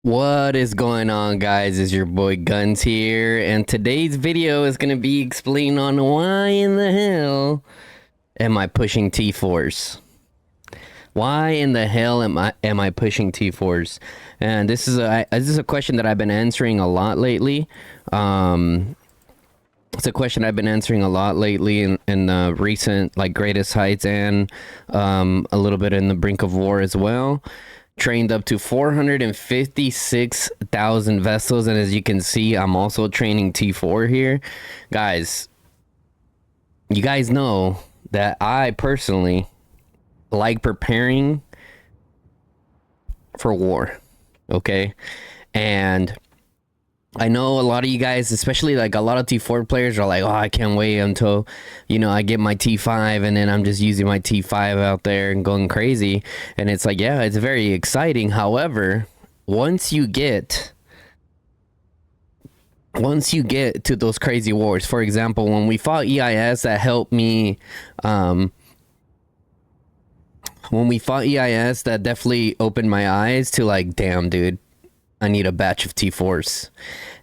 What is going on, guys? It's your boy Guns here, and today's video is gonna be explaining on why in the hell am I pushing T4's. Why in the hell am I pushing T4's? And this is a question that I've been answering a lot lately. It's a question I've been answering a lot lately in the recent like greatest heights and a little bit in the brink of war as well. Trained up to 456,000 vessels, and as you can see, I'm also training T4 here. Guys, you guys know that I personally like preparing for war, okay? And I know a lot of you guys, especially like a lot of T4 players, are like, oh, I can't wait until, I get my T5 and then I'm just using my T5 out there and going crazy. And it's like, yeah, it's very exciting. However, once you get to those crazy wars, for example, when we fought EIS, that helped me. When we fought EIS, that definitely opened my eyes to like, damn, dude, I need a batch of T4's.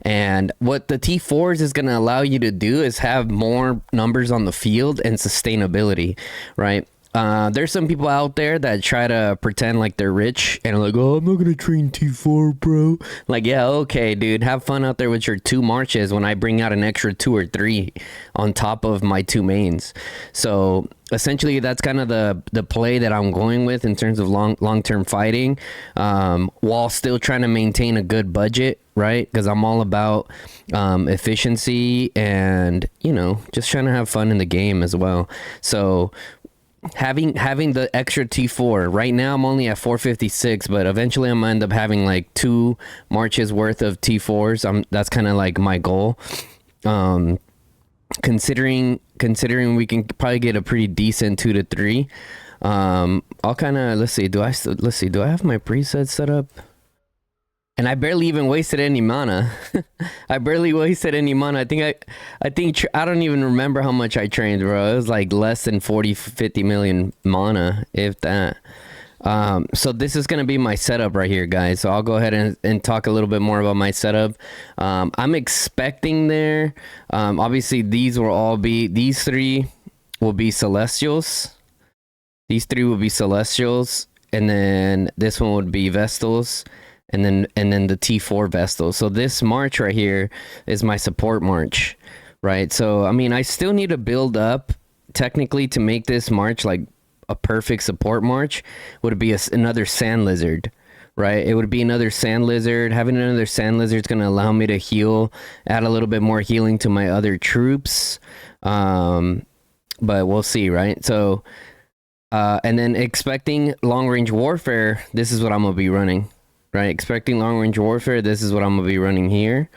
And what the T4's is going to allow you to do is have more numbers on the field and sustainability, right? There's some people out there that try to pretend like they're rich and are like, oh, I'm not going to train T4, bro. Like, yeah, okay, dude, have fun out there with your 2 marches when I bring out an extra 2 or 3 on top of my 2 mains. So essentially that's kind of the play that I'm going with in terms of long-term fighting, while still trying to maintain a good budget, right? Because I'm all about efficiency and, just trying to have fun in the game as well. So having the extra T4 right now, I'm only at 456, but eventually I'm gonna end up having like 2 marches worth of T4's. That's kind of like my goal. Considering we can probably get a pretty decent 2 to 3. I'll kind of let's see. Do I have my presets set up? And I barely even wasted any mana. I barely wasted any mana. I think I don't even remember how much I trained, bro. It was like less than 50 million mana, if that. So this is going to be my setup right here, guys. So I'll go ahead and talk a little bit more about my setup. I'm expecting there, obviously these 3 will be Celestials. These 3 will be Celestials. And then this one would be Vestals. And then the T4 Vestal. So this march right here is my support march, right? So, I mean, I still need to build up technically to make this march like a perfect support march. Would be another Sand Lizard, right? It would be another Sand Lizard. Having another Sand Lizard is going to allow me to heal, add a little bit more healing to my other troops. But we'll see, right? So, and then expecting long-range warfare, this is what I'm going to be running. Right, expecting long-range warfare. This is what I'm gonna be running here.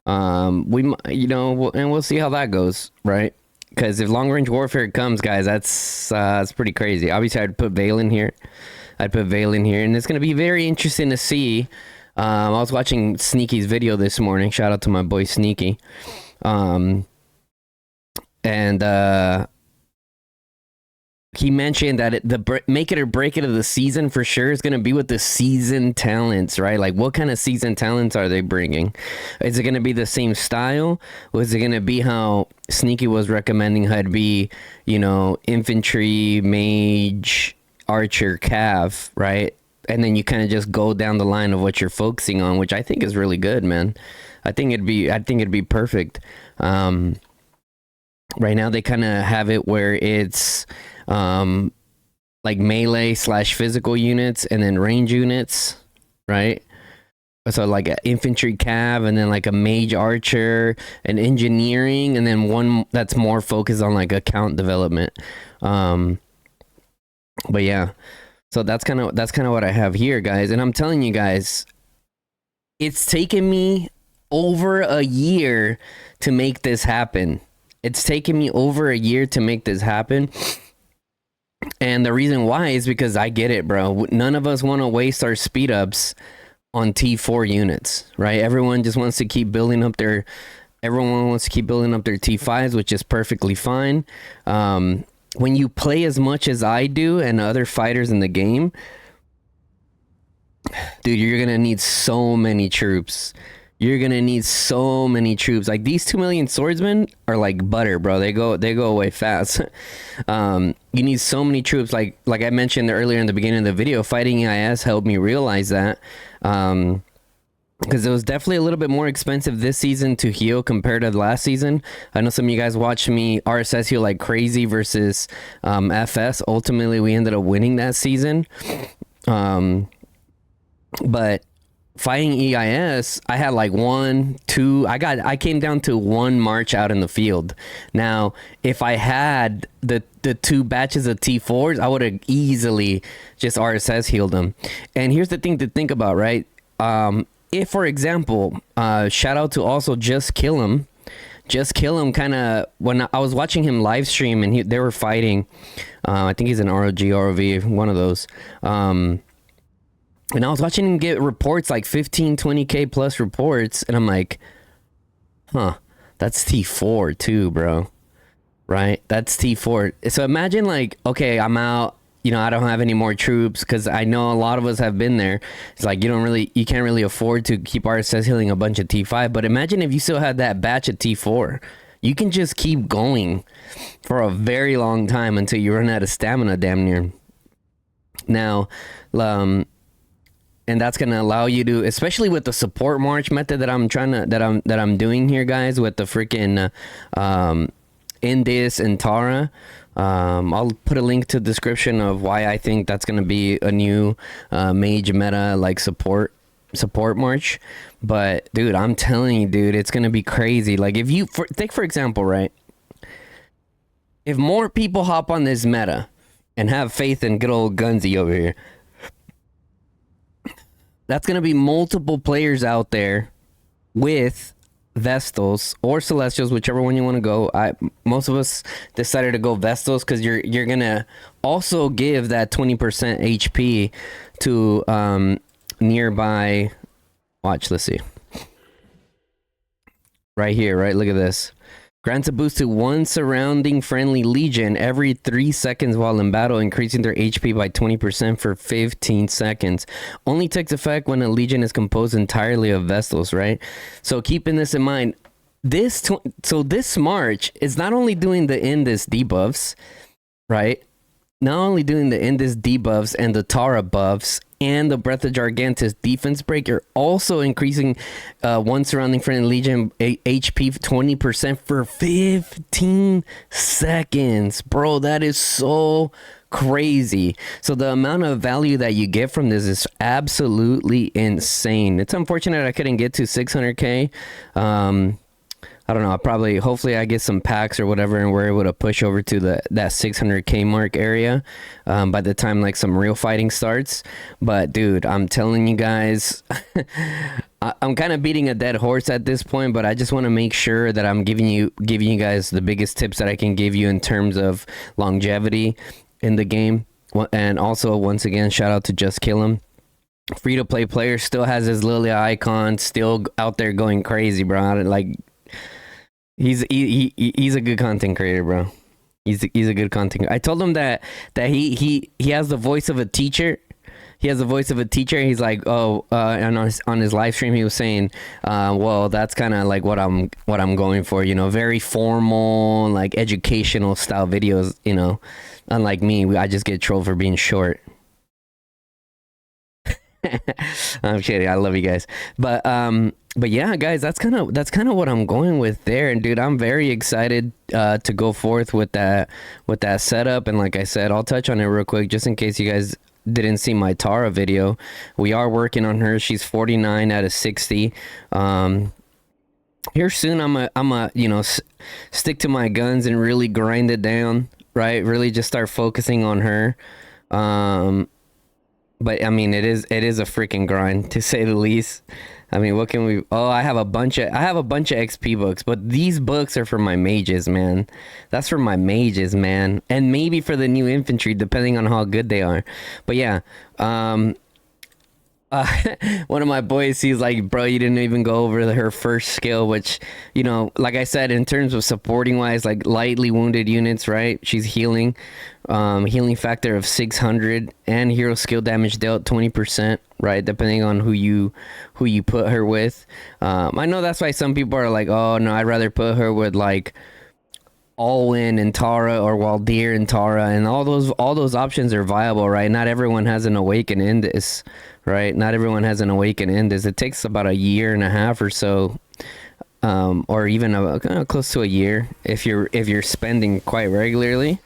And we'll see how that goes, right? Because if long-range warfare comes, guys, that's pretty crazy. Obviously, I'd put Vale in here. And it's gonna be very interesting to see. I was watching Sneaky's video this morning. Shout out to my boy Sneaky. He mentioned that the make it or break it of the season for sure is going to be with the season talents, right? Like, what kind of season talents are they bringing? Is it going to be the same style? Or is it going to be how Sneaky was recommending how it'd be, infantry, mage, archer, cav, right? And then you kind of just go down the line of what you're focusing on, which I think is really good, man. I think it'd be perfect. Right now they kind of have it where it's like melee / physical units and then range units, right? So like an infantry cav and then like a mage archer and engineering, and then one that's more focused on like account development. But yeah, so that's kind of what I have here, guys. And I'm telling you guys, it's taken me over a year to make this happen. And the reason why is because I get it, bro. None of us want to waste our speed ups on T4 units, right? Everyone wants to keep building up their T5s, which is perfectly fine. When you play as much as I do and other fighters in the game, dude, you're gonna need so many troops. You're gonna need so many troops. Like these 2 million swordsmen are like butter, bro. They go away fast. You need so many troops. Like I mentioned earlier in the beginning of the video, fighting EIS helped me realize that. Because it was definitely a little bit more expensive this season to heal compared to last season. I know some of you guys watched me RSS heal like crazy versus FS. Ultimately, we ended up winning that season. But fighting EIS, I had like 1, 2. I came down to 1 march out in the field. Now, if I had the 2 batches of T4's, I would have easily just RSS healed them. And here's the thing to think about, right? If, for example, shout out to also Just Kill Him. Just Kill Him kind of, when I was watching him live stream and they were fighting, I think he's an ROG, ROV, one of those. And I was watching him get reports like 15, 20K plus reports. And I'm like, huh, that's T4 too, bro. Right? That's T4. So imagine like, okay, I'm out. You know, I don't have any more troops because I know a lot of us have been there. It's like you can't really afford to keep RSS healing a bunch of T5. But imagine if you still had that batch of T4. You can just keep going for a very long time until you run out of stamina, damn near. Now, and that's gonna allow you to, especially with the support march method that I'm doing here, guys, with the freaking Indis and Tara. I'll put a link to the description of why I think that's gonna be a new mage meta like support march. But dude, I'm telling you, dude, it's gonna be crazy. Like if you take for example, right? If more people hop on this meta and have faith in good old Gunsy over here, that's going to be multiple players out there with Vestals or Celestials, whichever one you want to go. Most of us decided to go Vestals because you're going to also give that 20% HP to nearby. Watch, let's see. Right here, right? Look at this. Grants a boost to 1 surrounding friendly legion every 3 seconds while in battle, increasing their HP by 20% for 15 seconds. Only takes effect when a legion is composed entirely of Vestals, right? So keeping this in mind, this march is not only doing the Indis debuffs, right? Not only doing the Indis debuffs and the Tara buffs and the Breath of Gigantus defense break, you're also increasing 1 surrounding friendly legion HP 20% for 15 seconds. Bro, that is so crazy. So the amount of value that you get from this is absolutely insane. It's unfortunate I couldn't get to 600k. I don't know. Hopefully I get some packs or whatever and we're able to push over to that 600k mark area by the time like some real fighting starts. But dude, I'm telling you guys, I'm kind of beating a dead horse at this point, but I just want to make sure that I'm giving you guys the biggest tips that I can give you in terms of longevity in the game. And also, once again, shout out to Just Kill Him. Free to play player still has his Lilia icon, still out there going crazy, bro. Like, he's a good content creator, bro. He's a good content. I told him that he has the voice of a teacher. He has the voice of a teacher. He's like, and on his live stream, he was saying, well, that's kind of like what I'm going for, you know, very formal, like educational style videos, you know. Unlike me, I just get trolled for being short. I'm kidding. I love you guys, but yeah, guys, that's kind of what I'm going with there. And dude, I'm very excited to go forth with that setup. And like I said, I'll touch on it real quick just in case you guys didn't see my Tara video. We are working on her. She's 49 out of 60. Here soon, I'm a you know, stick to my guns and really grind it down. Right, really just start focusing on her. But I mean, it is a freaking grind, to say the least. I mean, what can we? Oh, I have a bunch of XP books, but these books are for my mages, man. That's for my mages, man, and maybe for the new infantry, depending on how good they are. But yeah, uh, one of my boys, he's like, bro, you didn't even go over her first skill, which, you know, like I said, in terms of supporting wise, like lightly wounded units, right? She's healing, healing factor of 600 and hero skill damage dealt 20%, right? Depending on who you put her with. I know that's why some people are like, oh no, I'd rather put her with like Alwyn and Tara or Waldir and Tara, and all those options are viable, right? Not everyone has an awaken in this, right? Not everyone has an awaken in this. It takes about a year and a half or so, or even close to a year if you're spending quite regularly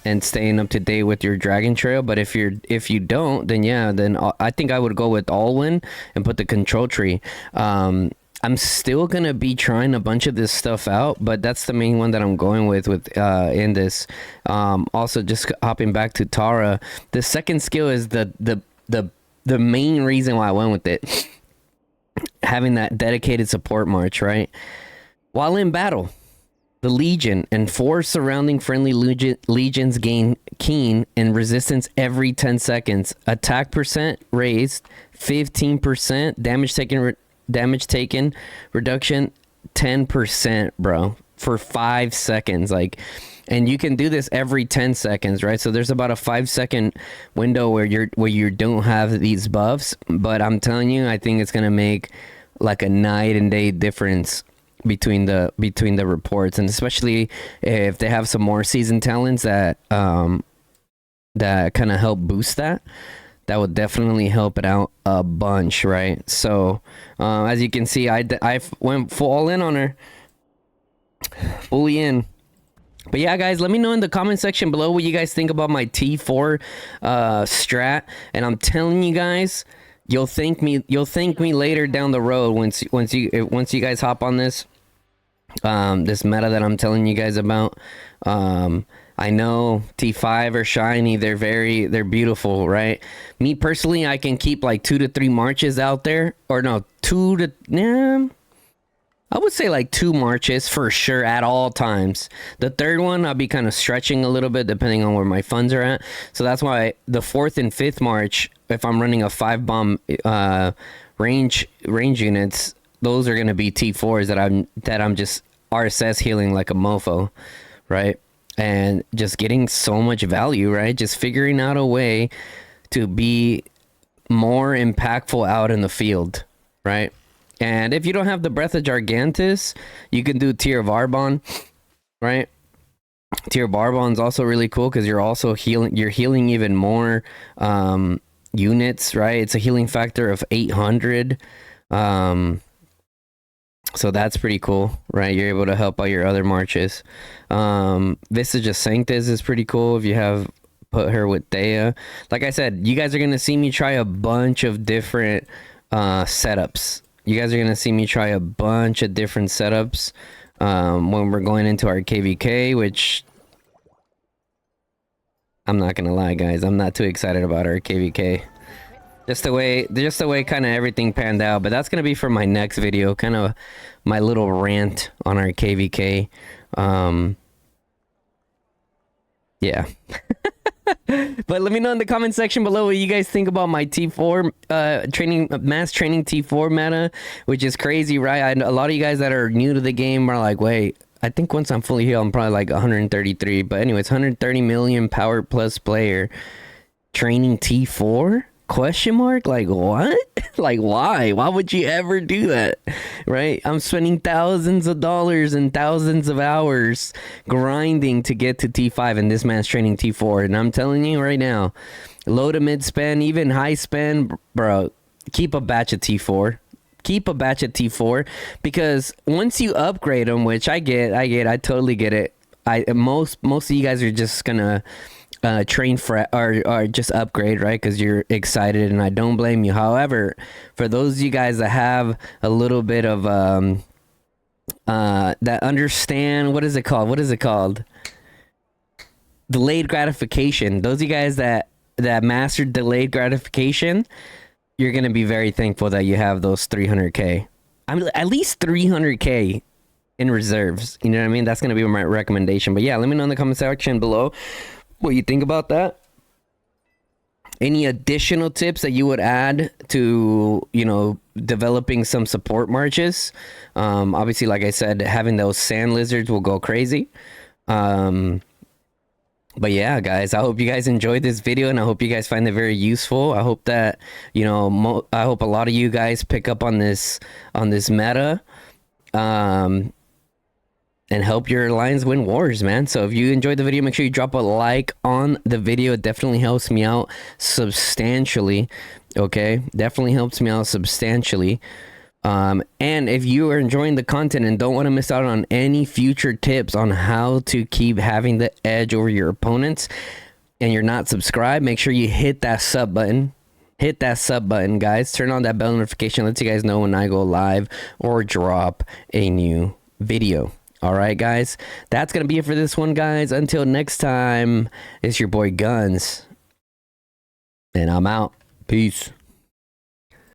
and staying up to date with your dragon trail. But if you don't, then yeah, then I think I would go with Alwyn and put the control tree. I'm still gonna be trying a bunch of this stuff out, but that's the main one that I'm going with in this. Also, just hopping back to Tara, the second skill is the main reason why I went with it. Having that dedicated support march, right? While in battle, the Legion and 4 surrounding friendly legions gain keen and resistance every 10 seconds. Attack percent raised 15%. Damage taken reduction 10%, bro, for 5 seconds. Like, and you can do this every 10 seconds, right? So there's about a 5-second window where you don't have these buffs, but I'm telling you, I think it's gonna make like a night and day difference between the reports, and especially if they have some more seasoned talents that that kind of help boost that would definitely help it out a bunch, right? So as you can see, I went full in on her, fully in. But yeah, guys, let me know in the comment section below what you guys think about my T4 strat. And I'm telling you guys, you'll thank me later down the road once you guys hop on this this meta that I'm telling you guys about. I know T5 are shiny, they're beautiful, right? Me personally, I can keep like 2 to 3 marches out there, or no, I would say like 2 marches for sure at all times. The third one, I'll be kind of stretching a little bit depending on where my funds are at. So that's why the 4th and 5th march, if I'm running a 5 bomb range units, those are gonna be T4s that I'm just RSS healing like a mofo, right? And just getting so much value, right? Just figuring out a way to be more impactful out in the field, right? And if you don't have the Breath of Gargantus, you can do Tear of Arbon, right? Tear of Arbon is also really cool because you're also healing even more units, right? It's a healing factor of 800. So that's pretty cool, right? You're able to help out your other marches. Visage of Sanctus is pretty cool if you have put her with Thea. Like I said, you guys are going to see me try a bunch of different setups. You guys are going to see me try a bunch of different setups when we're going into our KVK, which I'm not going to lie, guys. I'm not too excited about our KVK. Just the way kind of everything panned out, but that's gonna be for my next video, kind of my little rant on our KVK. Yeah. But let me know in the comment section below what you guys think about my T4 mass training T4 meta, which is crazy, right? A lot of you guys that are new to the game are like, wait, I think once I'm fully healed, I'm probably like 133. But anyways, 130 million power plus player training T4? Question mark? Like what? Like why would you ever do that, right? I'm spending thousands of dollars and thousands of hours grinding to get to T5, and this man's training T4. And I'm telling you right now, low to mid spend, even high spend, bro, keep a batch of T4. Keep a batch of T4, because once you upgrade them, which I totally get it. Most of you guys are just gonna train for or just upgrade, right? Because you're excited, and I don't blame you. However, for those of you guys that have a little bit of that understand, what is it called, delayed gratification, those of you guys that mastered delayed gratification, you're gonna be very thankful that you have those 300k. I mean, at least 300k in reserves, you know what I mean? That's gonna be my recommendation. But yeah, let me know in the comment section below what you think about that. any additional tips that you would add to, you know, developing some support marches. Obviously, like I said, having those sand lizards will go crazy. But yeah, guys, I hope you guys enjoyed this video, and I hope you guys find it very useful. I hope that, you know, I hope a lot of you guys pick up on this meta, and help your alliance win wars, man. So if you enjoyed the video, make sure you drop a like on the video. It definitely helps me out substantially. Okay, definitely helps me out substantially. And if you are enjoying the content and don't want to miss out on any future tips on how to keep having the edge over your opponents, and you're not subscribed, make sure you hit that sub button. Hit that sub button, guys. Turn on that bell notification. Let you guys know when I go live or drop a new video. All right, guys. That's going to be it for this one, guys. Until next time, it's your boy Guns. And I'm out. Peace.